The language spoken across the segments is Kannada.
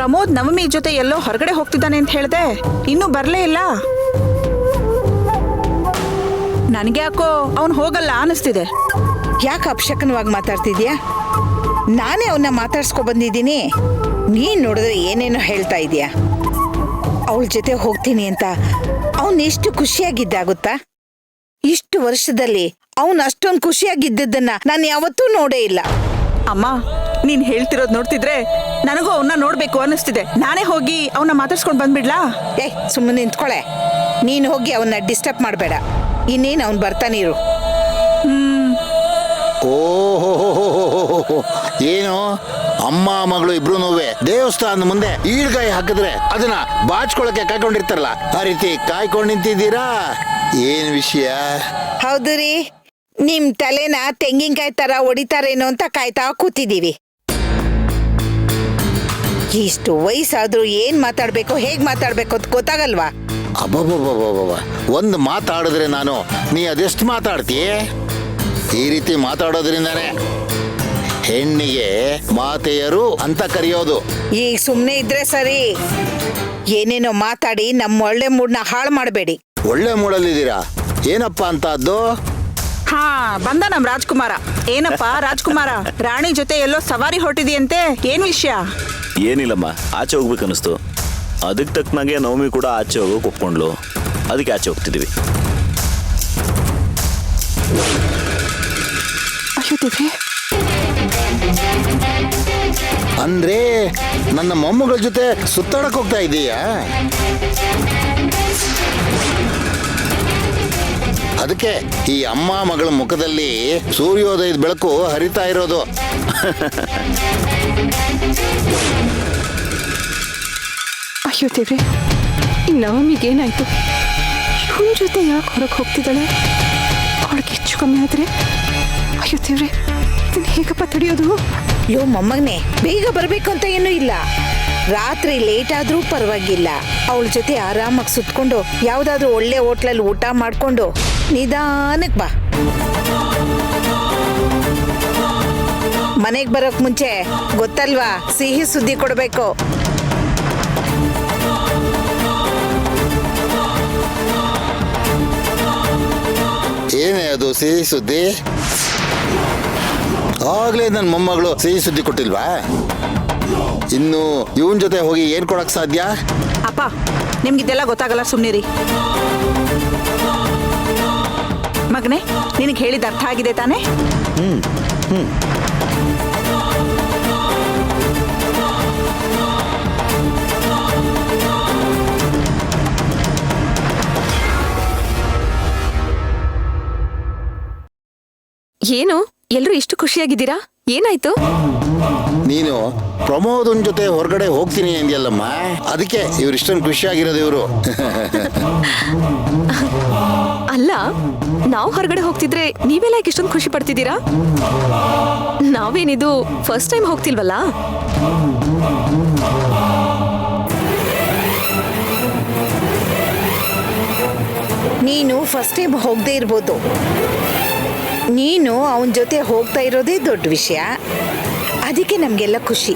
ಪ್ರಮೋದ್ ನವಮಿ ಜೊತೆ ಎಲ್ಲೋ ಹೊರಗಡೆ ಹೋಗ್ತಿದ್ದಾನೆ ಅಂತ ಹೇಳ್ದೆ, ಇನ್ನೂ ಬರ್ಲೇ ಇಲ್ಲ. ನನಗೆ ಯಾಕೋ ಅವನು ಹೋಗಲ್ಲ ಅನಿಸ್ತಿದೆ. ಯಾಕೆ ಅಪಶಕನವಾಗಿ ಮಾತಾಡ್ತಿದ್ಯಾ? ನಾನೇ ಅವನ್ನ ಮಾತಾಡ್ಸ್ಕೊ ಬಂದಿದ್ದೀನಿ. ನೀನ್ ನೋಡಿದ್ರೆ ಏನೇನೋ ಹೇಳ್ತಾ ಇದೀಯಾ. ಅವಳ ಜೊತೆ ಹೋಗ್ತೀನಿ ಅಂತ ಅವನ್ ಎಷ್ಟು ಖುಷಿಯಾಗಿದ್ದಾಗುತ್ತಾ? ಇಷ್ಟು ವರ್ಷದಲ್ಲಿ ಅವನ್ ಅಷ್ಟೊಂದು ಖುಷಿಯಾಗಿದ್ದನ್ನ ನಾನು ಯಾವತ್ತೂ ನೋಡೇ ಇಲ್ಲ. ಅಮ್ಮ, ನೀನ್ ಹೇಳ್ತಿರೋದ್ ನೋಡ್ತಿದ್ರೆ ನನಗೂ ಅವನ್ನ ನೋಡ್ಬೇಕು ಅನ್ನಿಸ್ತಿದೆ. ನಾನೇ ಹೋಗಿ ಅವನ್ನ ಮಾತಾಡ್ಸ್ಕೊಂಡ್ ಬಂದ್ಬಿಡ್ಲಾ? ಸುಮ್ಮನೆ ನಿಂತ್ಕೊಳೆ. ನೀನ್ ಹೋಗಿ ಅವನ್ನ ಡಿಸ್ಟರ್ಬ್ ಮಾಡಬೇಡ. ಇನ್ನೇನು ಅವನ್ ಬರ್ತಾನಿರು. ಓಹೋ, ಏನು ಅಮ್ಮ ಮಗಳು ಇಬ್ರು ದೇವಸ್ಥಾನದ ಮುಂದೆ ಈಳ್ಗಾಯಿ ಹಾಕಿದ್ರೆ ಅದನ್ನ ಬಾಚ್ಕೊಳಕ್ಕೆ ಕಾಯ್ಕೊಂಡಿರ್ತಾರಲ್ಲ, ಆ ರೀತಿ ಕಾಯ್ಕೊಂಡು ನಿಂತಿದ್ದೀರಾ? ಏನ್ ವಿಷಯ? ಹೌದು ರೀ, ನಿಮ್ ತಲೆನ ತೆಂಗಿನಕಾಯಿ ತರ ಹೊಡಿತಾರೇನೋ ಅಂತ ಕಾಯ್ತಾ ಕೂತಿದೀವಿ. ಇಷ್ಟು ವಯಸ್ಸಾದ್ರೂ ಏನ್ ಮಾತಾಡ್ಬೇಕು, ಹೇಗ್ ಮಾತಾಡ್ಬೇಕು ಅಂತ ಗೊತ್ತಾಗಲ್ವಾ? ಅಬ್ಬಬ್ಬಬ್ಬಬ್ಬ, ಒಂದು ಮಾತಾಡಿದ್ರೆ ನಾನು ನೀ ಅದೆಷ್ಟು ಮಾತಾಡ್ತೀಯ? ಈ ರೀತಿ ಮಾತಾಡೋದ್ರಿಂದಾನೆ ಹೆಣ್ಣಿಗೆ ಮಾತೆಯರು ಅಂತ ಕರೆಯೋದು. ಈಗ ಸುಮ್ನೆ ಇದ್ರೆ ಸರಿ. ಏನೇನೋ ಮಾತಾಡಿ ನಮ್ಮ ಒಳ್ಳೆ ಮೂಡ್ನ ಹಾಳು ಮಾಡಬೇಡಿ. ಒಳ್ಳೆ ಮೂಡಲ್ಲಿದ್ದೀರಾ? ಏನಪ್ಪಾ ಅಂತದ್ದು? ಹಾ, ಬಂದ ನಮ್ ರಾಜ್ಕುಮಾರ. ಏನಪ್ಪ ರಾಜ್ಕುಮಾರ, ರಾಣಿ ಜೊತೆ ಎಲ್ಲೋ ಸವಾರಿ ಹೊರಟಿದೆಯಂತೆ, ಏನ್ ವಿಷಯ? ಏನಿಲ್ಲಮ್ಮ, ಆಚೆ ಹೋಗ್ಬೇಕನ್ನಿಸ್ತು. ಅದಕ್ಕೆ ತಕ್ಕನಾಗೆ ನವಮಿ ಕೂಡ ಆಚೆ ಹೋಗೋಕೆ ಒಪ್ಕೊಂಡ್ಲು. ಅದಕ್ಕೆ ಆಚೆ ಹೋಗ್ತಿದ್ದೀವಿ. ಅಂದ್ರೆ ನನ್ನ ಮೊಮ್ಮಗಳ ಜೊತೆ ಸುತ್ತಾಡಕ್ ಹೋಗ್ತಾ ಇದೀಯಾ? ಅದಕ್ಕೆ ಈ ಅಮ್ಮ ಮಗಳ ಮುಖದಲ್ಲಿ ಸೂರ್ಯೋದಯದ ಬೆಳಕು ಹರಿತಾ ಇರೋದು. ಅಯ್ಯೋ ದೇವ್ರೆ, ಈ ನವಮಿಗೇನಾಯ್ತು? ಇವನ ಜೊತೆ ಯಾಕೆ ಹೊರಗೆ ಹೋಗ್ತಿದ್ದಾಳೆ? ಅವಳಿಗೆ ಹೆಚ್ಚು ಕಮ್ಮಿ ಆದ್ರೆ ಅಯ್ಯೋ ದೇವ್ರೆ, ಇದನ್ನ ಹೇಗಪ್ಪ ತಡೆಯೋದು? ಯೋ ಮೊಮ್ಮಗನೆ, ಬೇಗ ಬರ್ಬೇಕು ಅಂತ ಏನೂ ಇಲ್ಲ. ರಾತ್ರಿ ಲೇಟ್ ಆದ್ರೂ ಪರವಾಗಿಲ್ಲ. ಅವಳ ಜೊತೆ ಆರಾಮಾಗಿ ಸುತ್ಕೊಂಡು ಯಾವ್ದಾದ್ರು ಒಳ್ಳೆ ಹೋಟ್ಲಲ್ಲಿ ಊಟ ಮಾಡ್ಕೊಂಡು ನಿಧಾನಕ್ ಬಾ. ಮನೆಗ್ ಬರೋಕ್ ಮುಂಚೆ ಗೊತ್ತಲ್ವಾ, ಸಿಹಿ ಸುದ್ದಿ ಕೊಡ್ಬೇಕು. ಏನೇ ಅದು ಸಿಹಿ ಸುದ್ದಿ? ಆಗ್ಲೇ ನನ್ನ ಮೊಮ್ಮಗಳು ಸಿಹಿ ಸುದ್ದಿ ಕೊಟ್ಟಿಲ್ವಾ? ಇನ್ನು ಇವನ್ ಜೊತೆ ಹೋಗಿ ಏನ್ ಕೊಡಕ್ ಸಾಧ್ಯ? ಅಪ್ಪ, ನಿಮ್ಗಿದೆಲ್ಲ ಗೊತ್ತಾಗಲ್ಲ, ಸುಮ್ನಿರಿ. ಮಗನೇ, ನಿನಗೆ ಹೇಳಿದ ಅರ್ಥ ಆಗಿದೆ ತಾನೇ? ಏನು ಎಲ್ರು ಇಷ್ಟು ಖುಷಿಯಾಗಿದ್ದೀರಾ? ಏನಾಯ್ತು? ನೀನು ಪ್ರಮೋದನ್ ಜೊತೆ ಹೊರಗಡೆ ಹೋಗ್ತೀನಿ ಅಂದ್ಯಲ್ಲಮ್ಮ, ಅದಕ್ಕೆ ಇವ್ರಿಷ್ಟೊಂದು ಖುಷಿಯಾಗಿರೋದು ಇವರು. ಅಲ್ಲ, ನಾವು ಹೊರಗಡೆ ಹೋಗ್ತಿದ್ರೆ ನೀವೆಲ್ಲ ಯಾಕೆ ಇಷ್ಟೊಂದು ಖುಷಿ ಪಡ್ತಿದ್ದೀರಾ? ನಾವೇನಿದು ಫಸ್ಟ್ ಟೈಮ್ ಹೋಗ್ತಿಲ್ವಲ್ಲ? ನೀನು ಫಸ್ಟ್ ಟೈಮ್ ಹೋಗದೆ ಇರ್ಬೋದು. ನೀನು ಅವನ ಜೊತೆ ಹೋಗ್ತಾ ಇರೋದೇ ದೊಡ್ಡ ವಿಷಯ. ಅದಕ್ಕೆ ನಮಗೆಲ್ಲ ಖುಷಿ.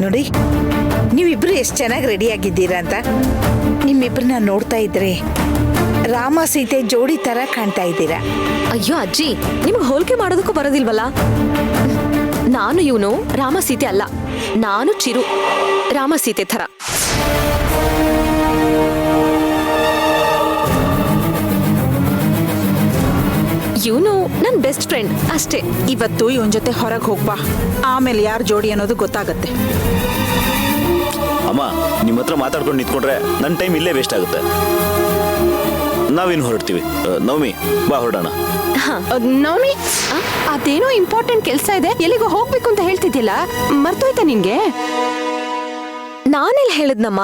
ನೋಡಿ, ನೀವಿಬ್ರು ಎಷ್ಟು ಚೆನ್ನಾಗಿ ರೆಡಿ ಆಗಿದ್ದೀರಾ ಅಂತ. ನಿಮ್ಮಿಬ್ರನ್ನ ನೋಡ್ತಾ ಇದ್ರೆ ರಾಮ ಸೀತೆ ಜೋಡಿ ತರ ಕಾಣ್ತಾ ಇದ್ದೀರಾ. ಅಯ್ಯೋ ಅಜ್ಜಿ, ನಿಮ್ಗೆ ಹೋಲಿಕೆ ಮಾಡೋದಕ್ಕೂ ಬರೋದಿಲ್ವಲ್ಲ? ನಾನು ಇವನು ರಾಮ ಸೀತೆ ಅಲ್ಲ, ನಾನು ಚಿರು ರಾಮ ಸೀತೆ ಥರ. ಇವನು ನನ್ನ ಬೆಸ್ಟ್ ಫ್ರೆಂಡ್ ಅಷ್ಟೇ. ಇವತ್ತು ಇವನ್ ಜೊತೆ ಹೊರಗೆ ಹೋಗ್ಬಾ, ಆಮೇಲೆ ಯಾರು ಜೋಡಿ ಅನ್ನೋದು ಗೊತ್ತಾಗತ್ತೆ. ಅಮ್ಮ, ನಿಮ್ಮ ಹತ್ರ ಮಾತಾಡ್ಕೊಂಡು ನಿಂತ್ಕೊಂಡ್ರೆ ನನ್ನ ಟೈಮ್ ಇಲ್ಲೇ ವೇಸ್ಟ್ ಆಗುತ್ತೆ. ನಾವಿನ್ನು ಹೊರಡ್ತೀವಿ. ನವಮಿ, ಬಾ ಹೊರಡೋಣ. ನವಮಿ, ಅದೇನೋ ಇಂಪಾರ್ಟೆಂಟ್ ಕೆಲಸ ಇದೆ, ಎಲ್ಲಿಗೋ ಹೋಗ್ಬೇಕು ಅಂತ ಹೇಳ್ತಿದ್ದಿಲ್ಲ, ಮರ್ತೋಯ್ತಾ ನಿನ್ಗೆ? ನಾನೆಲ್ಲಿ ಹೇಳಿದ್ನಮ್ಮ?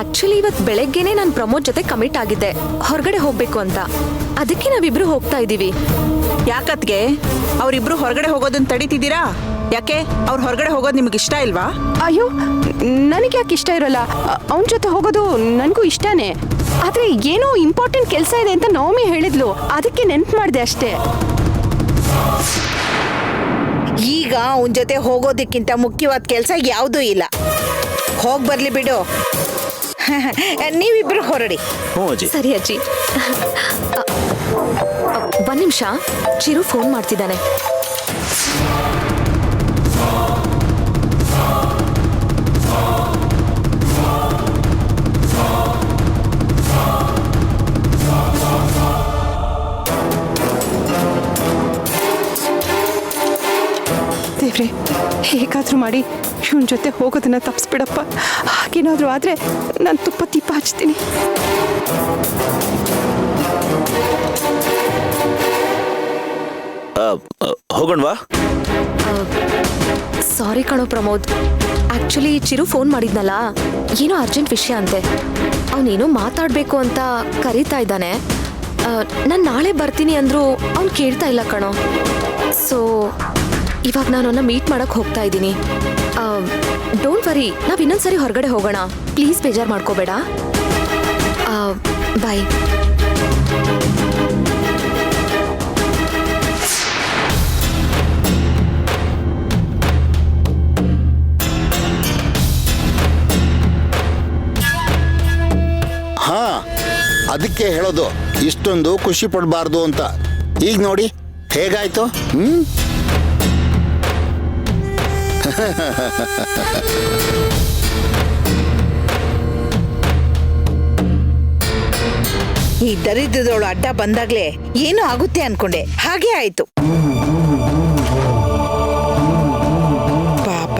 ಆಕ್ಚುಲಿ ಇವತ್ತು ಬೆಳಗ್ಗೆನೆ ನಾನು ಪ್ರಮೋದ್ ಜೊತೆ ಕಮಿಟ್ ಆಗಿದ್ದೆ ಹೊರಗಡೆ ಹೋಗ್ಬೇಕು ಅಂತ. ಅದಕ್ಕೆ ನಾವಿಬ್ರು ಹೋಗ್ತಾ ಇದೀವಿ. ಯಾಕತ್ಗೆ ಅವರಿಬ್ರು ಹೊರಗಡೆ ಹೋಗೋದನ್ನ ತಡೀತಿದ್ದೀರಾ? ಯಾಕೆ ಅವ್ರು ಹೊರಗಡೆ ಹೋಗೋದು ನಿಮ್ಗೆ ಇಷ್ಟ ಇಲ್ವಾ? ಅಯ್ಯೋ, ನನಗೆ ಯಾಕೆ ಇಷ್ಟ ಇರೋಲ್ಲ? ಅವನ ಜೊತೆ ಹೋಗೋದು ನನಗೂ ಇಷ್ಟನೇ. ಆದ್ರೆ ಏನೋ ಇಂಪಾರ್ಟೆಂಟ್ ಕೆಲಸ ಇದೆ ಅಂತ ನವಮಿ ಹೇಳಿದ್ಲು, ಅದಕ್ಕೆ ನೆನ್ಪು ಮಾಡಿದೆ ಅಷ್ಟೇ. ಈಗ ಅವನ ಜೊತೆ ಹೋಗೋದಕ್ಕಿಂತ ಮುಖ್ಯವಾದ ಕೆಲಸ ಯಾವುದೂ ಇಲ್ಲ. ಹೋಗಿ ಬರ್ಲಿ ಬಿಡು. ನೀವಿಬ್ರು ಹೊರಡಿ. ಹ್ಞೂ ಅಜ್ಜಿ. ಸರಿ ಅಜ್ಜಿ. ಒಂದ್ ನಿಮಿಷ, ಚಿರು ಫೋನ್ ಮಾಡ್ತಿದ್ದಾನೆ. ದೇವ್ರೆ, ಹೇಗಾದ್ರೂ ಮಾಡಿ ಇವನ್ ಜೊತೆ ಹೋಗೋದನ್ನ ತಪ್ಪಿಸ್ಬಿಡಪ್ಪ. ಹಾಗೇನಾದ್ರೂ ಆದ್ರೆ ನಾನು ತುಪ್ಪ ದೀಪ ಹಚ್ತೀನಿ. ಹೋಗೋಣವಾ? ಸಾರಿ ಕಣೋ ಪ್ರಮೋದ್, ಆಕ್ಚುಲಿ ಚಿರು ಫೋನ್ ಮಾಡಿದ್ನಲ್ಲ, ಏನೋ ಅರ್ಜೆಂಟ್ ವಿಷಯ ಅಂತೆ. ಅವನೇನೋ ಮಾತಾಡ್ಬೇಕು ಅಂತ ಕರೀತಾ ಇದ್ದಾನೆ. ನಾನು ನಾಳೆ ಬರ್ತೀನಿ ಅಂದ್ರು ಅವ್ನು ಕೇಳ್ತಾ ಇಲ್ಲ ಕಣೋ. ಸೊ ಇವಾಗ ನಾನು ಅವನ್ನ ಮೀಟ್ ಮಾಡಕ್ ಹೋಗ್ತಾ ಇದ್ದೀನಿ. ಡೋಂಟ್ ವರಿ, ನಾವ್ ಇನ್ನೊಂದ್ಸರಿ ಹೊರಗಡೆ ಹೋಗೋಣ. ಪ್ಲೀಸ್ ಬೇಜಾರು ಮಾಡ್ಕೋಬೇಡ. ಬಾಯ್. ಹಾ, ಅದಕ್ಕೆ ಹೇಳೋದು ಇಷ್ಟೊಂದು ಖುಷಿ ಪಡಬಾರ್ದು ಅಂತ. ಈಗ ನೋಡಿ ಹೇಗಾಯ್ತು. ಈ ದರಿದ್ರದವಳು ಅಡ್ಡ ಬಂದಾಗ್ಲೇ ಏನೋ ಆಗುತ್ತೆ ಅನ್ಕೊಂಡೆ, ಹಾಗೆ ಆಯ್ತು. ಪಾಪ,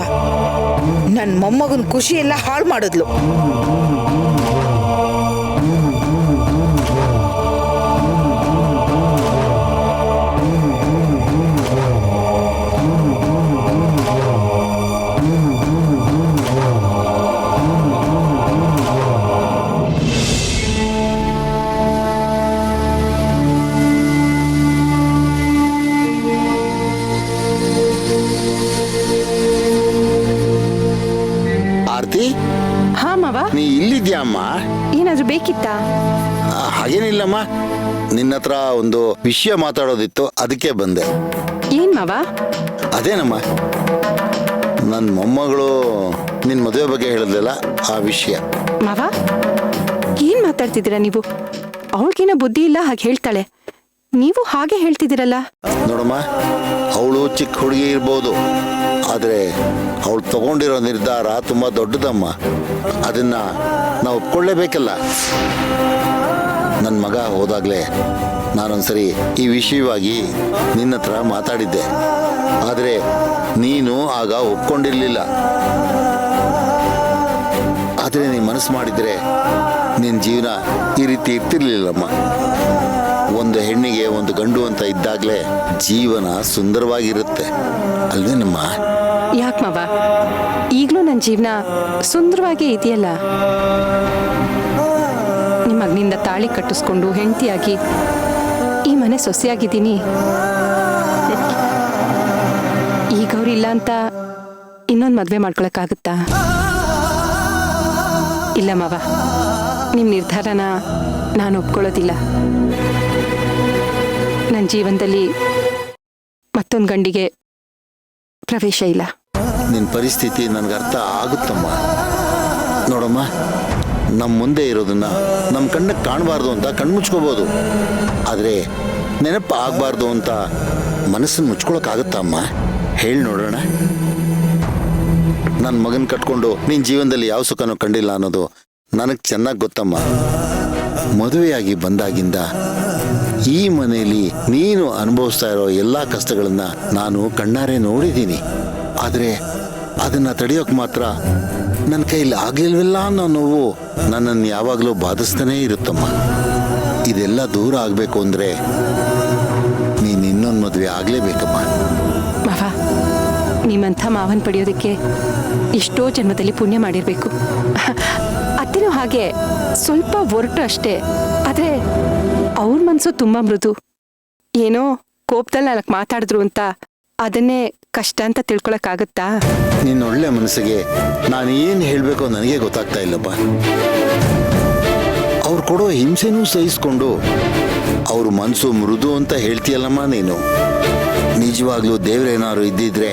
ನನ್ ಮೊಮ್ಮಗನ್ ಖುಷಿ ಎಲ್ಲ ಹಾಳು ಮಾಡಿದ್ಲು. ಆರ್ತಿ, ಹಾ ಮಾವ, ನೀ ಇಲ್ಲಿದ್ಯಾಮ್ಮ? ಏನಾದ್ರೂ ಬೇಕಿತ್ತಾ? ಹಾಗೇನಿಲ್ಲಮ್ಮ, ನಿನ್ನ ಹತ್ರ ಒಂದು ವಿಷಯ ಮಾತಾಡೋದಿತ್ತು, ಅದಕ್ಕೆ ಬಂದೆ. ಏನ್ ಮಾವ? ಅದೇನಮ್ಮ, ನನ್ನ ಮೊಮ್ಮಗಳು ನಿನ್ನ ಮದುವೆ ಬಗ್ಗೆ ಹೇಳಿದ್ಲಲ್ಲ, ಆ ವಿಷಯ. ಮಾವ, ಏನ್ ಮಾತಾಡ್ತಿದ್ದೀರಾ ನೀವು? ಅವಳಿಗೇನೋ ಬುದ್ಧಿ ಇಲ್ಲ ಹಾಗೆ ಹೇಳ್ತಾಳೆ, ನೀವು ಹಾಗೆ ಹೇಳ್ತಿದ್ದೀರಲ್ಲ. ನೋಡಮ್ಮ, ಅವಳು ಚಿಕ್ಕ ಹುಡುಗಿ ಇರ್ಬೋದು, ಆದರೆ ಅವಳು ತಗೊಂಡಿರೋ ನಿರ್ಧಾರ ತುಂಬ ದೊಡ್ಡದಮ್ಮ. ಅದನ್ನ ನಾವು ಒಪ್ಕೊಳ್ಳೇಬೇಕಲ್ಲ. ನನ್ನ ಮಗ ಹೋದಾಗಲೇ ನಾನೊಂದ್ಸರಿ ಈ ವಿಷಯವಾಗಿ ನಿನ್ನ ಹತ್ರ ಮಾತಾಡಿದ್ದೆ, ಆದರೆ ನೀನು ಆಗ ಒಪ್ಕೊಂಡಿರಲಿಲ್ಲ. ಆದರೆ ನೀನು ಮನಸ್ಸು ಮಾಡಿದರೆ ನಿನ್ನ ಜೀವನ ಈ ರೀತಿ ಇರ್ತಿರ್ಲಿಲ್ಲಮ್ಮ. ಒಂದು ಹೆಣ್ಣಿಗೆ ಒಂದು ಗಂಡು ಅಂತ ಇದ್ದಾಗಲೇ ಜೀವನ ಸುಂದರವಾಗಿರುತ್ತೆ ಅಲ್ವೇನಮ್ಮ? ಯಾಕೆ ಮಾವ, ಈಗಲೂ ನನ್ನ ಜೀವನ ಸುಂದರವಾಗೇ ಇದೆಯಲ್ಲ. ನಿಮ್ಮ ಮಗನಿಂದ ತಾಳಿ ಕಟ್ಟಿಸ್ಕೊಂಡು ಹೆಂಡತಿಯಾಗಿ ಈ ಮನೆ ಸೊಸೆಯಾಗಿದ್ದೀನಿ. ಈಗ ಅವ್ರಿಲ್ಲ ಅಂತ ಇನ್ನೊಂದು ಮದುವೆ ಮಾಡ್ಕೊಳಕ್ಕಾಗುತ್ತಾ? ಇಲ್ಲ ಮಾವ, ನಿಮ್ಮ ನಿರ್ಧಾರನ ನಾನು ಒಪ್ಕೊಳ್ಳೋದಿಲ್ಲ. ನನ್ನ ಜೀವನದಲ್ಲಿ ಮತ್ತೊಂದು ಗಂಡಿಗೆ ಪ್ರವೇಶ ಇಲ್ಲ. ನಿನ್ನ ಪರಿಸ್ಥಿತಿ ನನಗೆ ಅರ್ಥ ಆಗುತ್ತಮ್ಮ. ನೋಡಮ್ಮ, ನಮ್ಮ ಮುಂದೆ ಇರೋದನ್ನ ನಮ್ಮ ಕಣ್ಣಕ್ಕೆ ಕಾಣಬಾರ್ದು ಅಂತ ಕಣ್ಮುಚ್ಕೋಬೋದು, ಆದರೆ ನೆನಪು ಆಗಬಾರ್ದು ಅಂತ ಮನಸ್ಸನ್ನು ಮುಚ್ಕೊಳಕ್ಕಾಗುತ್ತಮ್ಮ? ಹೇಳಿ ನೋಡೋಣ. ನನ್ನ ಮಗನ ಕಟ್ಕೊಂಡು ನಿನ್ನ ಜೀವನದಲ್ಲಿ ಯಾವ ಸುಖನೂ ಕಂಡಿಲ್ಲ ಅನ್ನೋದು ನನಗೆ ಚೆನ್ನಾಗಿ ಗೊತ್ತಮ್ಮ. ಮದುವೆಯಾಗಿ ಬಂದಾಗಿಂದ ಈ ಮನೆಯಲ್ಲಿ ನೀನು ಅನುಭವಿಸ್ತಾ ಇರೋ ಎಲ್ಲ ಕಷ್ಟಗಳನ್ನ ನಾನು ಕಣ್ಣಾರೆ ನೋಡಿದ್ದೀನಿ. ಆದರೆ ಅದನ್ನು ತಡೆಯೋಕೆ ಮಾತ್ರ ನನ್ನ ಕೈಲಿ ಆಗಲಿಲ್ವಲ್ಲ ಅನ್ನೋ ನೋವು ನನ್ನನ್ನು ಯಾವಾಗಲೂ ಬಾಧಿಸ್ತಾನೇ ಇರುತ್ತಮ್ಮ. ಇದೆಲ್ಲ ದೂರ ಆಗಬೇಕು ಅಂದರೆ ನೀನು ಇನ್ನೊಂದು ಮದುವೆ ಆಗಲೇಬೇಕಮ್ಮ. ಮಾವ, ನಿಮ್ಮಂಥ ಮಾವನ್ ಪಡೆಯೋದಕ್ಕೆ ಎಷ್ಟೋ ಜನ್ಮದಲ್ಲಿ ಪುಣ್ಯ ಮಾಡಿರಬೇಕು. ಅತ್ತೆನೂ ಹಾಗೆ ಸ್ವಲ್ಪ ಒರಟು ಅಷ್ಟೇ, ಆದರೆ ಅವ್ರ ಮನಸ್ಸು ತುಂಬ ಮೃದು. ಏನೋ ಕೋಪದಲ್ಲಿ ನಾಲ್ಕು ಮಾತಾಡಿದ್ರು ಅಂತ ಅದನ್ನೇ ಕಷ್ಟ ಅಂತ ತಿಳ್ಕೊಳಕ್ಕಾಗತ್ತಾ? ನಿನ್ನ ಒಳ್ಳೆ ಮನಸ್ಸಿಗೆ ನಾನು ಏನು ಹೇಳಬೇಕೋ ನನಗೆ ಗೊತ್ತಾಗ್ತಾ ಇಲ್ಲಪ್ಪ. ಅವ್ರು ಕೊಡೋ ಹಿಂಸೆನೂ ಸಹಿಸ್ಕೊಂಡು ಅವ್ರ ಮನಸ್ಸು ಮೃದು ಅಂತ ಹೇಳ್ತೀಯಲ್ಲಮ್ಮ ನೀನು. ನಿಜ ನಿಜವಾಗ್ಲೂ ದೇವ್ರೇನಾದ್ರು ಇದ್ದಿದ್ರೆ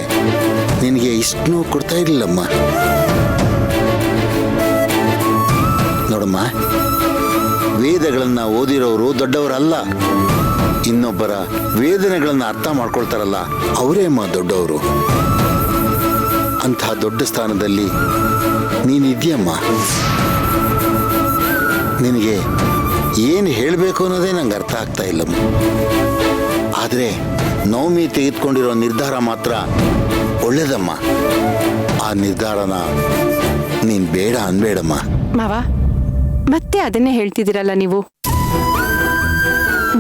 ನಿನಗೆ ಇಷ್ಟೂ ಕೊಡ್ತಾ ಇರ್ಲಿಲ್ಲಮ್ಮ. ನೋಡಮ್ಮ, ವೇದಗಳನ್ನ ಓದಿರೋರು ದೊಡ್ಡವರಲ್ಲ, ಇನ್ನೊಬ್ಬರ ವೇದನೆಗಳನ್ನ ಅರ್ಥ ಮಾಡ್ಕೊಳ್ತಾರಲ್ಲ ಅವರೇ ಅಮ್ಮ ದೊಡ್ಡವರು. ಅಂತಹ ದೊಡ್ಡ ಸ್ಥಾನದಲ್ಲಿ ನೀನಿದ್ಯಮ್ಮ. ನಿನಗೆ ಏನು ಹೇಳಬೇಕು ಅನ್ನೋದೇ ನಂಗೆ ಅರ್ಥ ಆಗ್ತಾ ಇಲ್ಲಮ್ಮ. ಆದರೆ ನವಮಿ ತೆಗೆದುಕೊಂಡಿರೋ ನಿರ್ಧಾರ ಮಾತ್ರ ಒಳ್ಳೇದಮ್ಮ. ಆ ನಿರ್ಧಾರನ ನೀನು ಬೇಡ ಅನ್ಬೇಡಮ್ಮ. ಮಾವ, ಮತ್ತೆ ಅದನ್ನೇ ಹೇಳ್ತಿದ್ದೀರಲ್ಲ ನೀವು.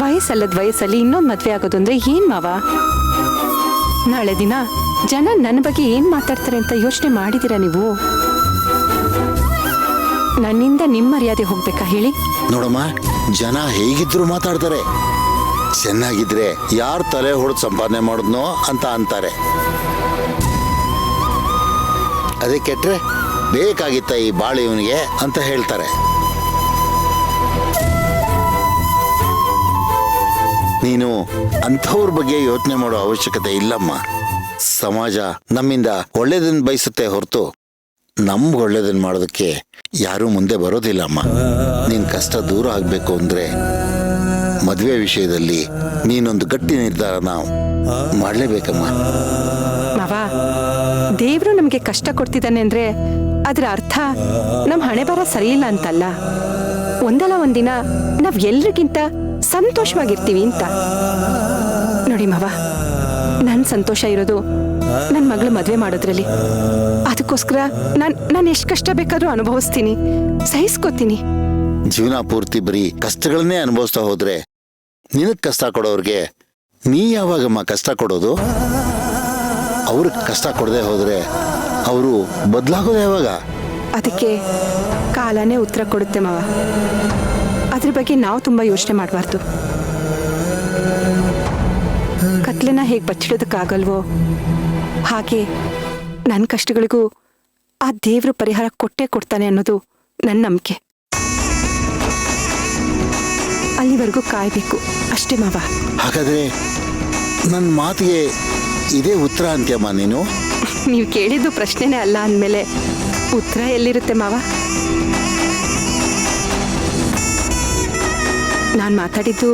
ವಯಸ್ಸಲ್ಲದ ವಯಸ್ಸಲ್ಲಿ ಇನ್ನೊಂದು ಮದ್ವೆ ಆಗೋದು ಅಂದ್ರೆ ಏನ್ ಮಾವ? ನಾಳೆ ದಿನ ಜನ ನನ್ನ ಬಗ್ಗೆ ಏನ್ ಮಾತಾಡ್ತಾರೆ ಅಂತ ಯೋಚನೆ ಮಾಡಿದೀರಾ ನೀವು? ನನ್ನಿಂದ ನಿಮ್ ಮರ್ಯಾದೆ ಹೋಗ್ಬೇಕಾ ಹೇಳಿ? ನೋಡಮ್ಮ, ಜನ ಹೇಗಿದ್ರು ಮಾತಾಡ್ತಾರೆ. ಚೆನ್ನಾಗಿದ್ರೆ ಯಾರು ತಲೆ ಹೊಡೆದು ಸಂಪಾದನೆ ಮಾಡಿದ್ನೋ ಅಂತ ಅಂತಾರೆ. ಅದೇ ಕೆಟ್ರೆ ಬೇಕಾಗಿತ್ತ ಈ ಬಾಳೆ ಇವನಿಗೆ ಅಂತ ಹೇಳ್ತಾರೆ. ನೀನು ಅಂಥವ್ರ ಬಗ್ಗೆ ಯೋಚನೆ ಮಾಡೋ ಅವಶ್ಯಕತೆ ಇಲ್ಲಮ್ಮ. ಸಮಾಜ ನಮ್ಮಿಂದ ಒಳ್ಳೇದನ್ನ ಬಯಸುತ್ತೆ ಹೊರತು ನಮ್ಗೆ ಒಳ್ಳೇದನ್ನ ಮಾಡೋದಕ್ಕೆ ಯಾರೂ ಮುಂದೆ ಬರೋದಿಲ್ಲಮ್ಮ. ನಿನ್ ಕಷ್ಟ ದೂರ ಆಗ್ಬೇಕು ಅಂದ್ರೆ ಮದುವೆ ವಿಷಯದಲ್ಲಿ ನೀನೊಂದು ಗಟ್ಟಿ ನಿರ್ಧಾರನ ಮಾಡಲೇಬೇಕಮ್ಮ. ಮಾವ, ದೇವ್ರು ನಮ್ಗೆ ಕಷ್ಟ ಕೊಡ್ತಿದ್ದಾನೆ ಅಂದ್ರೆ ಅದ್ರ ಅರ್ಥ ನಮ್ ಹಣೆ ಬರ ಸರಿ ಇಲ್ಲ ಅಂತಲ್ಲ. ಒಂದಲ್ಲ ಒಂದಿನ ನಾವ್ ಎಲ್ರಿಗಿಂತ ಸಂತೋಷವಾಗಿರ್ತೀವಿ ಅಂತ. ನೋಡಿ ಮಾವ, ನನ್ ಸಂತೋಷ ಇರೋದು ನನ್ ಮಗಳು ಮದ್ವೆ ಮಾಡೋದ್ರಲ್ಲಿ. ಅದಕ್ಕೋಸ್ಕರ ನಾನು ಎಷ್ಟು ಕಷ್ಟ ಬೇಕಾದ್ರೂ ಅನುಭವಿಸ್ತೀನಿ, ಸಹಿಸ್ಕೋತೀನಿ. ಜೀವನ ಪೂರ್ತಿ ಬರೀ ಕಷ್ಟಗಳನ್ನೇ ಅನುಭವಿಸ್ತಾ ಹೋದ್ರೆ ನಿನಗ್ ಕಷ್ಟ ಕೊಡೋರ್ಗೆ ನೀ ಯಾವಾಗಮ್ಮ ಕಷ್ಟ ಕೊಡೋದು? ಅವ್ರಿಗೆ ಕಷ್ಟ ಕೊಡದೆ ಹೋದ್ರೆ ಅವರು ಬದಲಾಗೋದು ಯಾವಾಗ? ಅದಕ್ಕೆ ಕಾಲನೇ ಉತ್ತರ ಕೊಡುತ್ತೆ ಮಾವ. ಅದ್ರ ಬಗ್ಗೆ ನಾವು ತುಂಬಾ ಯೋಚನೆ ಮಾಡಬಾರ್ದು. ಕತ್ಲೆನ ಹೇಗೆ ಬಚ್ಚಿಡೋದಕ್ಕಾಗಲ್ವೋ ಹಾಗೆ ನನ್ನ ಕಷ್ಟಗಳಿಗೂ ಆ ದೇವ್ರ ಪರಿಹಾರ ಕೊಟ್ಟೇ ಕೊಡ್ತಾನೆ ಅನ್ನೋದು ನನ್ನ ನಂಬಿಕೆ. ಅಲ್ಲಿವರೆಗೂ ಕಾಯ್ಬೇಕು ಅಷ್ಟೇ ಮಾವ. ಹಾಗಾದ್ರೆ ನನ್ನ ಮಾತಿಗೆ ಇದೇ ಉತ್ತರ ಅಂತ್ಯಮ್ಮ ನೀನು? ನೀವು ಕೇಳಿದ್ದು ಪ್ರಶ್ನೆನೇ ಅಲ್ಲ ಅಂದಮೇಲೆ ಉತ್ತರ ಎಲ್ಲಿರುತ್ತೆ ಮಾವ? ನಾನು ಮಾತಾಡಿದ್ದು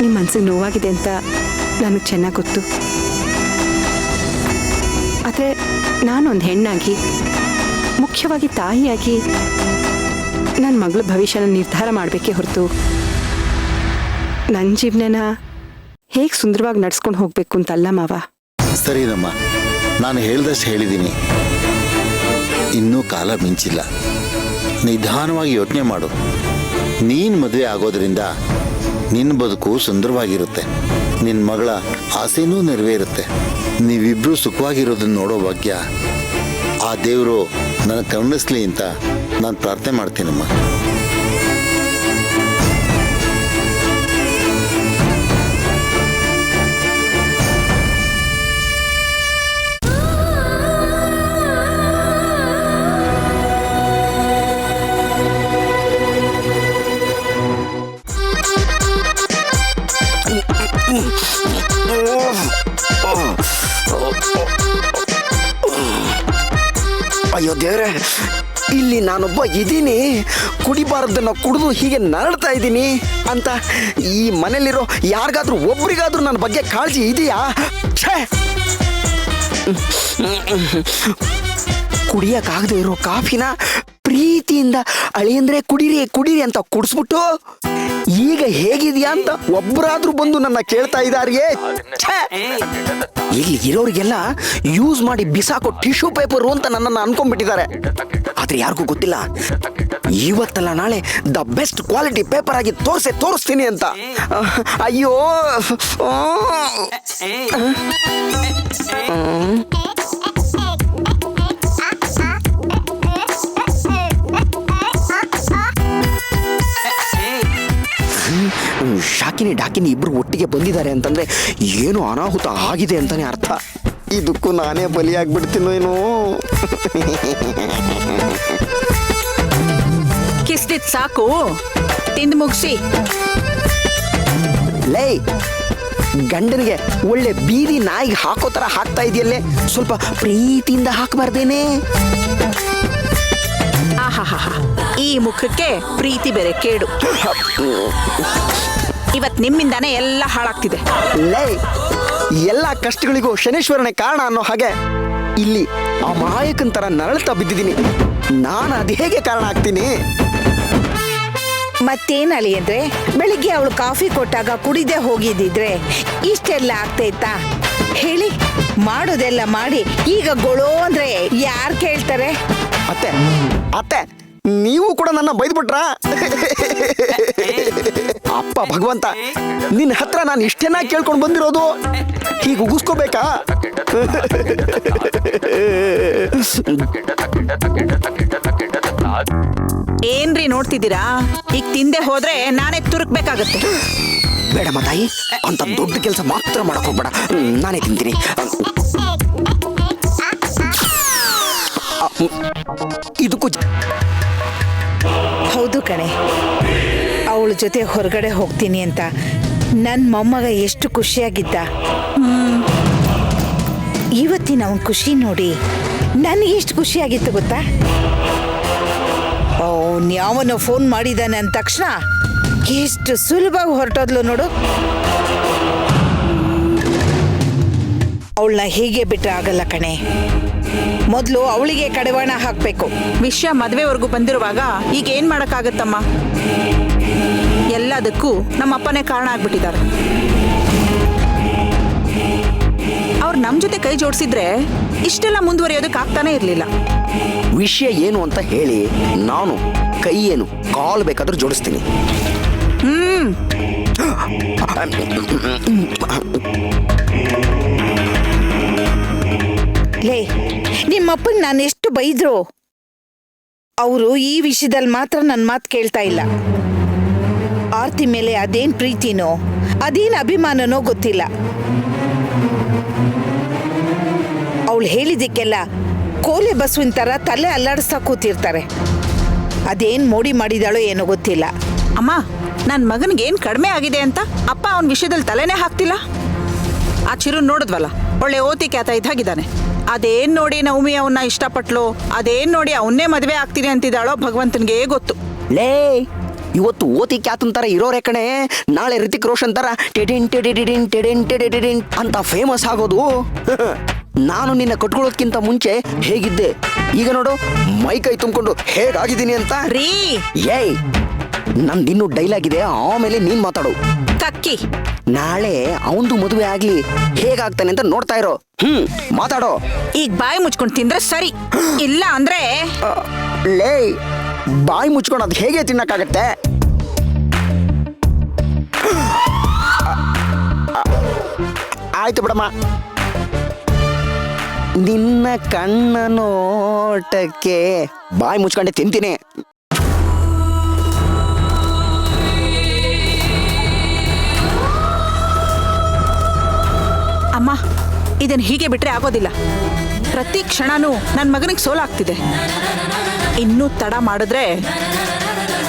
ನಿಮ್ಮ ಮನಸ್ಸಿಗೆ ನೋವಾಗಿದೆ ಅಂತ ನನಗೆ ಚೆನ್ನಾಗಿ ಗೊತ್ತು. ಆದರೆ ನಾನೊಂದು ಹೆಣ್ಣಾಗಿ, ಮುಖ್ಯವಾಗಿ ತಾಯಿಯಾಗಿ ನನ್ನ ಮಗಳ ಭವಿಷ್ಯನ ನಿರ್ಧಾರ ಮಾಡಬೇಕೇ ಹೊರತು ನನ್ನ ಜೀವನನ ಹೇಗೆ ಸುಂದರವಾಗಿ ನಡ್ಸ್ಕೊಂಡು ಹೋಗ್ಬೇಕು ಅಂತಲ್ಲ ಮಾವ. ಸರಿನಮ್ಮ, ನಾನು ಹೇಳ್ದಷ್ಟು ಹೇಳಿದ್ದೀನಿ. ಇನ್ನೂ ಕಾಲ ಮಿಂಚಿಲ್ಲ. ನಿಧಾನವಾಗಿ ಯೋಚನೆ ಮಾಡು. ನೀನು ಮದುವೆ ಆಗೋದ್ರಿಂದ ನಿನ್ನ ಬದುಕು ಸುಂದರವಾಗಿರುತ್ತೆ, ನಿನ್ನ ಮಗಳ ಆಸೆನೂ ನೆರವೇರುತ್ತೆ. ನೀವಿಬ್ರು ಸುಖವಾಗಿರೋದನ್ನ ನೋಡೋ ಭಾಗ್ಯ ಆ ದೇವರು ನನಗೆ ಕರುಣಿಸ್ಲಿ ಅಂತ ನಾನು ಪ್ರಾರ್ಥನೆ ಮಾಡ್ತೀನಮ್ಮ. ಅಯ್ಯೋ ದೇವ್ರೆ, ಇಲ್ಲಿ ನಾನೊಬ್ಬ ಇದ್ದೀನಿ, ಕುಡಿಬಾರದನ್ನ ಕುಡಿದು ಹೀಗೆ ನರಳ್ತಾ ಇದ್ದೀನಿ ಅಂತ ಈ ಮನೇಲಿರೋ ಯಾರಿಗಾದ್ರೂ ಒಬ್ರಿಗಾದ್ರೂ ನನ್ನ ಬಗ್ಗೆ ಕಾಳಜಿ ಇದೆಯಾ? ಛೇ, ಕುಡಿಯಕ್ಕಾಗದೆ ಇರೋ ಕಾಫಿನ ಪ್ರೀತಿಯಿಂದ ಅಳಿಯಂದ್ರೆ ಕುಡೀರಿ ಕುಡೀರಿ ಅಂತ ಕುಡಿಸ್ಬಿಟ್ಟು ಈಗ ಹೇಗಿದ್ಯಾ ಅಂತ ಒಬ್ಬರಾದ್ರೂ ಬಂದು ನನ್ನ ಕೇಳ್ತಾ ಇದಾರಿಯೇ? ಇಲ್ಲಿ ಇರೋರಿಗೆಲ್ಲ ಯೂಸ್ ಮಾಡಿ ಬಿಸಾಕೋ ಟಿಶ್ಯೂ ಪೇಪರ್ ಅಂತ ನನ್ನನ್ನು ಅನ್ಕೊಂಡ್ಬಿಟ್ಟಿದ್ದಾರೆ. ಆದ್ರೆ ಯಾರಿಗೂ ಗೊತ್ತಿಲ್ಲ ಇವತ್ತಲ್ಲ ನಾಳೆ ದ ಬೆಸ್ಟ್ ಕ್ವಾಲಿಟಿ ಪೇಪರ್ ಆಗಿ ತೋರಿಸ್ತೀನಿ ಅಂತ. ಅಯ್ಯೋ, ಶಾಕಿನಿ ಡಾಕಿನಿ ಇಬ್ರು ಒಟ್ಟಿಗೆ ಬಂದಿದ್ದಾರೆ ಅಂತಂದ್ರೆ ಏನು ಅನಾಹುತ ಆಗಿದೆ ಅಂತಾನೆ ಅರ್ಥ. ಇದಕ್ಕೂ ನಾನೇ ಬಲಿಯಾಗ್ಬಿಡ್ತೀನೋ ಏನೋ. ಕಿಸ್ದಿದ್ ಸಾಕು, ತಿಂದು ಮುಗಿಸಿ. ಲೇ, ಗಂಡನಿಗೆ ಒಳ್ಳೆ ಬೀದಿ ನಾಯಿಗೆ ಹಾಕೋ ತರ ಹಾಕ್ತಾ ಇದೆಯಲ್ಲೇ, ಸ್ವಲ್ಪ ಪ್ರೀತಿಯಿಂದ ಹಾಕಬಾರ್ದೇನೆ? ಆಹಾಹಾ, ಈ ಮುಖಕ್ಕೆ ಪ್ರೀತಿ ಬೇರೆ ಕೇಡು. ಇವತ್ ನಿಮ್ಮಿಂದಾನೇ ಎಲ್ಲ ಹಾಳಾಗ್ತಿದೆ. ಲೇ, ಎಲ್ಲ ಕಷ್ಟಗಳಿಗೂ ಶನೇಶ್ವರನೇ ಕಾರಣ ಅನ್ನೋ ಹಾಗೆ ಇಲ್ಲಿ ಅಮಾಯಕನ ತರ ನರಳ್ತಾ ಬಿದ್ದಿದ್ದೀನಿ. ನಾನು ಅದು ಹೇಗೆ ಕಾರಣ ಆಗ್ತೀನಿ? ಮತ್ತೇನ್ ಅಳಿ ಅಂದ್ರೆ, ಬೆಳಿಗ್ಗೆ ಅವಳು ಕಾಫಿ ಕೊಟ್ಟಾಗ ಕುಡಿದೇ ಹೋಗಿದ್ದಿದ್ರೆ ಇಷ್ಟೆಲ್ಲ ಆಗ್ತಾ ಇತ್ತಾ ಹೇಳಿ? ಮಾಡೋದೆಲ್ಲ ಮಾಡಿ ಈಗ ಗೊಳೋ ಅಂದ್ರೆ ಯಾರು ಕೇಳ್ತಾರೆ? ಅತ್ತೆ ಅತ್ತೆ, ನೀವು ಕೂಡ ನನ್ನ ಬೈದ್ಬಿಟ್ರಾ? ಅಪ್ಪ ಭಗವಂತ, ನಿನ್ನ ಹತ್ರ ನಾನು ಇಷ್ಟೇನ ಕೇಳ್ಕೊಂಡು ಬಂದಿರೋದು, ಹೀಗೆ ಉಗಿಸ್ಕೋಬೇಕಾ? ಏನ್ರಿ ನೋಡ್ತಿದ್ದೀರಾ? ಈಗ ತಿಂದೆ ಹೋದ್ರೆ ನಾನೇ ತುರುಕ್ಬೇಕಾಗತ್ತೆ. ಬೇಡಮ್ಮ ತಾಯಿ, ಅಂತ ದೊಡ್ಡ ಕೆಲಸ ಮಾತ್ರ ಮಾಡಕ್ ಹೋಗ್ಬೇಡ, ನಾನೇ ತಿಂತೀನಿ. ಇದಕ್ಕೂ ಹೌದು ಕಣೆ, ಅವಳ ಜೊತೆ ಹೊರಗಡೆ ಹೋಗ್ತೀನಿ ಅಂತ ನನ್ನ ಮೊಮ್ಮಗ ಎಷ್ಟು ಖುಷಿಯಾಗಿದ್ದ. ಇವತ್ತಿನ ಅವನ ಖುಷಿ ನೋಡಿ ನನಗೆ ಎಷ್ಟು ಖುಷಿಯಾಗಿತ್ತು ಗೊತ್ತಾ? ಅವನು ಯಾವನೋ ಫೋನ್ ಮಾಡಿದ್ದಾನೆ ಅಂದ ತಕ್ಷಣ ಎಷ್ಟು ಸುಲಭವಾಗಿ ಹೊರಟೋದ್ಲು ನೋಡು. ಅವಳನ್ನ ಹೀಗೆ ಬಿಟ್ರೆ ಆಗಲ್ಲ ಕಣೆ, ಮೊದಲು ಅವಳಿಗೆ ಕಡಿವಾಣ ಹಾಕಬೇಕು. ವಿಷಯ ಮದ್ವೆವರೆಗೂ ಬಂದಿರುವಾಗ ಈಗ ಏನ್ ಮಾಡಕ್ಕಾಗತ್ತಮ್ಮ? ಎಲ್ಲದಕ್ಕೂ ನಮ್ಮ ಅಪ್ಪನೇ ಕಾರಣ ಆಗ್ಬಿಟ್ಟಿದ್ದಾರೆ. ಅವ್ರು ನಮ್ ಜೊತೆ ಕೈ ಜೋಡಿಸಿದ್ರೆ ಇಷ್ಟೆಲ್ಲ ಮುಂದುವರಿಯೋದಕ್ಕೆ ಆಗ್ತಾನೆ ಇರ್ಲಿಲ್ಲ. ವಿಷಯ ಏನು ಅಂತ ಹೇಳಿ, ನಾನು ಕೈ ಏನು ಕಾಲು ಬೇಕಾದ್ರೂ ಜೋಡಿಸ್ತೀನಿ. ಲೇ, ನಿಮ್ಮಪ್ಪನ್ ನಾನು ಎಷ್ಟು ಬೈದ್ರು ಅವರು ಈ ವಿಷಯದಲ್ಲಿ ಮಾತ್ರ ನನ್ನ ಮಾತು ಕೇಳ್ತಾ ಇಲ್ಲ. ಆರ್ತಿ ಮೇಲೆ ಅದೇನ್ ಪ್ರೀತಿನೋ ಅದೇನ್ ಅಭಿಮಾನನೋ ಗೊತ್ತಿಲ್ಲ. ಅವಳು ಹೇಳಿದ್ದಕ್ಕೆಲ್ಲ ಕೋಲೆ ಬಸ್ವಿನ ತರ ತಲೆ ಅಲ್ಲಾಡಿಸ್ತಾ ಕೂತಿರ್ತಾರೆ. ಅದೇನ್ ಮೋಡಿ ಮಾಡಿದಾಳೋ ಏನೋ ಗೊತ್ತಿಲ್ಲ. ಅಮ್ಮ, ನನ್ ಮಗನಿಗೆ ಏನ್ ಕಡಿಮೆ ಆಗಿದೆ ಅಂತ ಅಪ್ಪ ಅವನ ವಿಷಯದಲ್ಲಿ ತಲೆನೇ ಹಾಕ್ತಿಲ್ಲ. ಆ ಚಿರು ನೋಡಿದ್ವಲ್ಲ, ಒಳ್ಳೆ ಓತಿ ಖ್ಯಾತ ಇದ್ದಾಗಿದ್ದಾನೆ. ಅದೇನ್ ನೋಡಿ ನವಮಿ ಅವನ್ನ ಇಷ್ಟಪಟ್ಲು, ಅದೇನ್ ನೋಡಿ ಅವನ್ನೇ ಮದ್ವೆ ಆಗ್ತೀನಿ ಅಂತಿದ್ದಾಳೋ ಭಗವಂತನ್ಗೆ ಗೊತ್ತು. ಲೇ, ಇವತ್ತು ಓತಿ ಕ್ಯಾತನ್ ತರ ಇರೋರೆ ಕಣೆ, ನಾಳೆ ರಿತಿಕ್ ರೋಷನ್ ತರ ಟೆಡಿನ್ ಟೆಡಿಡಿನ್ ಟೆಡಿನ್ ಟೆಡಿಡಿನ್ ಅಂತ ಫೇಮಸ್ ಆಗೋದು. ನಾನು ನಿನ್ನ ಕಟ್ಕೊಳ್ಳೋದ್ಕಿಂತ ಮುಂಚೆ ಹೇಗಿದ್ದೆ, ಈಗ ನೋಡು ಮೈ ಕೈ ತುಂಬಿಕೊಂಡು ಹೇಗಾಗಿದ್ದೀನಿ ಅಂತ. ರೀ ಏಯ್, ನಂದಿನ್ನು ಡೈಲಾಗ್ ಇದೆ, ಆಮೇಲೆ ನೀನ್ ಮಾತಾಡು. ಕಕ್ಕಿ, ನಾಳೆ ಅವಂದು ಮದುವೆ ಆಗ್ಲಿ, ಹೇಗಾಗ್ತಾನೆ ಅಂತ ನೋಡ್ತಾ ಇರೋ. ಮಾತಾಡೋ. ಈಗ ಬಾಯಿ ಮುಚ್ಕೊಂಡು ತಿಂದ್ರೆ ಸರಿ, ಇಲ್ಲ ಅಂದ್ರೆ ಲೇ, ಬಾಯಿ ಮುಚ್ಕೊಂಡು ಅದು ಹೇಗೆ ತಿನ್ನಕ್ಕಾಗತ್ತೆ? ಆಯ್ತು ಬಿಡಮ್ಮ, ನಿನ್ನ ಕಣ್ಣ ನೋಟಕ್ಕೆ ಬಾಯಿ ಮುಚ್ಕೊಂಡೆ ತಿಂತೀನಿ. ಅಮ್ಮ, ಇದನ್ನ ಹೀಗೆ ಬಿಟ್ರೆ ಆಗೋದಿಲ್ಲ. ಪ್ರತಿ ಕ್ಷಣನೂ ನನ್ನ ಮಗನಿಗೆ ಸೋಲಾಗ್ತಿದೆ. ಇನ್ನೂ ತಡ ಮಾಡಿದ್ರೆ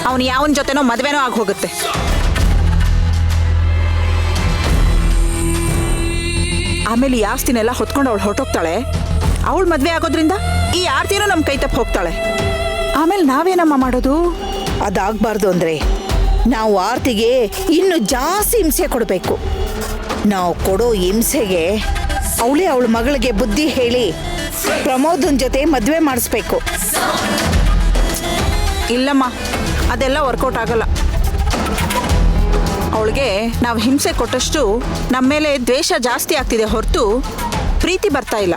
ಅವನು ಯಾವನ ಜೊತೆನೋ ಮದ್ವೆನೋ ಆಗಿ ಹೋಗುತ್ತೆ. ಆಮೇಲೆ ಈ ಆಸ್ತಿನೆಲ್ಲ ಹೊತ್ಕೊಂಡು ಅವಳು ಹೊರಟೋಗ್ತಾಳೆ. ಅವಳು ಮದ್ವೆ ಆಗೋದ್ರಿಂದ ಈ ಆರ್ತಿನೂ ನಮ್ಮ ಕೈ ತಪ್ಪು ಹೋಗ್ತಾಳೆ. ಆಮೇಲೆ ನಾವೇನಮ್ಮ ಮಾಡೋದು? ಅದಾಗಬಾರ್ದು ಅಂದ್ರೆ ನಾವು ಆರ್ತಿಗೆ ಇನ್ನು ಜಾಸ್ತಿ ಹಿಂಸೆ ಕೊಡಬೇಕು. ನಾವು ಕೊಡೋ ಹಿಂಸೆಗೆ ಅವಳೇ ಅವಳ ಮಗಳಿಗೆ ಬುದ್ಧಿ ಹೇಳಿ ಪ್ರಮೋದನ್ ಜೊತೆ ಮದುವೆ ಮಾಡಿಸ್ಬೇಕು. ಇಲ್ಲಮ್ಮ, ಅದೆಲ್ಲ ವರ್ಕೌಟ್ ಆಗಲ್ಲ. ಅವಳಿಗೆ ನಾವು ಹಿಂಸೆ ಕೊಟ್ಟಷ್ಟು ನಮ್ಮ ಮೇಲೆ ದ್ವೇಷ ಜಾಸ್ತಿ ಆಗ್ತಿದೆ ಹೊರತು ಪ್ರೀತಿ ಬರ್ತಾ ಇಲ್ಲ.